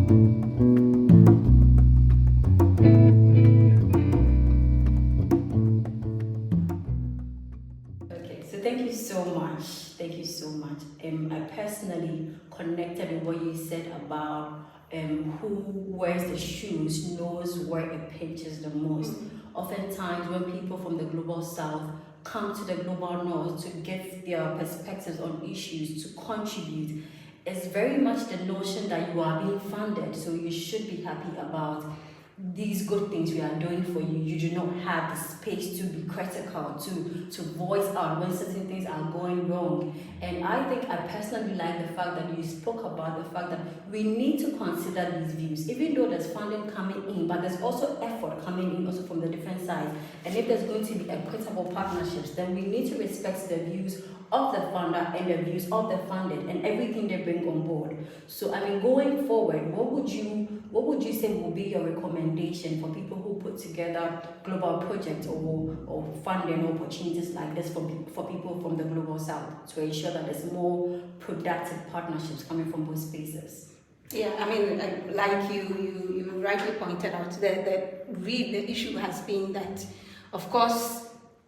I personally connected with what you said about who wears the shoes knows where it pinches the most. Oftentimes when people from the global south come to the global north to give their perspectives on issues, to contribute, it's very much the notion that you are being funded, so you should be happy about these good things we are doing for you. You do not have the space to be critical, to voice out when certain things are going wrong. And I think I personally like the fact that you spoke about the fact that we need to consider these views, even though there's funding coming in, but there's also effort coming in also from the different sides. And if there's going to be equitable partnerships, then we need to respect the views of the funder and the views of the funded and everything they bring on board. So I mean, going forward, what would you say will be your recommendation for people who put together global projects or funding opportunities like this for people from the global south to ensure that there's more productive partnerships coming from both spaces? Yeah, I mean, like you rightly pointed out, the issue has been that, of course,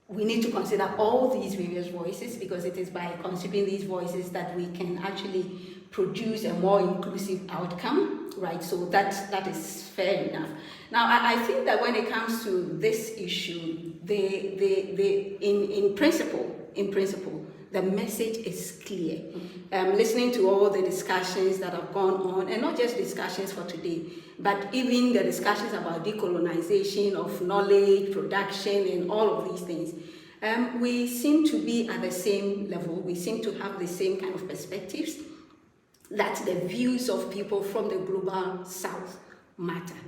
we need to consider all these various voices, because it is by considering these voices that we can actually produce a more inclusive outcome, right? So that is fair enough. Now, I think that when it comes to this issue, in principle, the message is clear. Listening to all the discussions that have gone on, and not just discussions for today, but even the discussions about decolonization of knowledge, production, and all of these things, we seem to be at the same level. We seem to have the same kind of perspectives, that the views of people from the global south matter,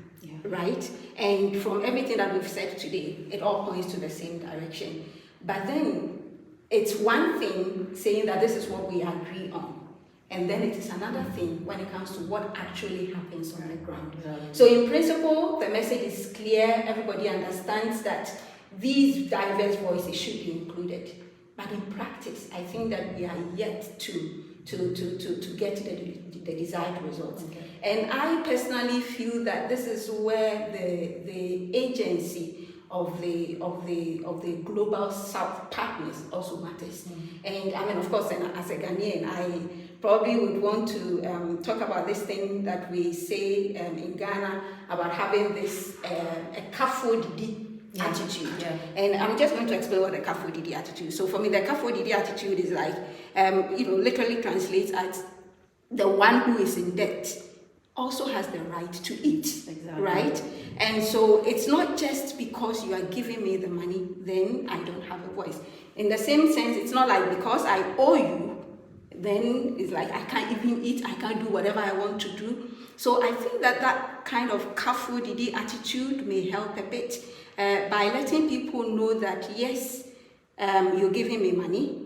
right? And from everything that we've said today, it all points to the same direction. But then it's one thing saying that this is what we agree on, and then it is another thing when it comes to what actually happens on the ground. So in principle, the message is clear. Everybody understands that these diverse voices should be included. But in practice, I think that we are yet to get the desired results. Okay. And I personally feel that this is where the agency of the global south partners also matters. And I mean, of course, as a Ghanaian, I probably would want to talk about this thing that we say in Ghana about having this a Kafo Didi attitude. Yeah. And I'm just going to explain what the Kafo Didi attitude is. So for me, the Kafo Didi attitude is like, literally translates as the one who is in debt also has the right to eat, exactly. Right? And so it's not just because you are giving me the money, then I don't have a voice. In the same sense, it's not like because I owe you, then it's like I can't even eat, I can't do whatever I want to do. So I think that kind of Kafo Didi attitude may help a bit by letting people know that yes, you're giving me money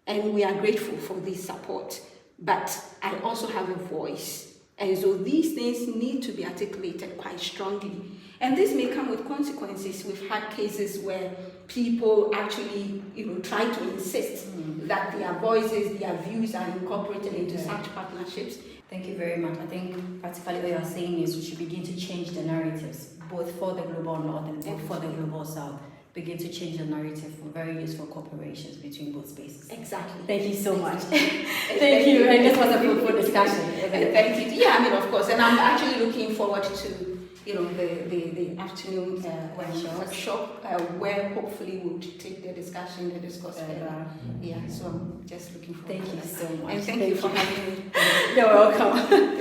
and we are grateful for this support, but I also have a voice. And so these things need to be articulated quite strongly. And this may come with consequences. We've had cases where people actually, try to insist that their voices, their views are incorporated into such partnerships. Thank you very much. I think practically what you're saying is we should begin to change the narratives, both for the global north and for the global south. Begin to change the narrative for very useful cooperations between both spaces. Exactly. Thank you so much. Thank you. And this was a fruitful discussion. Thank you. Yeah, I mean, of course. And I'm actually looking forward to, the afternoon workshop where hopefully we'll take the discussion, the discourse further. Yeah, so I'm just looking forward to that. Thank you so much. And thank you for having me. You're welcome.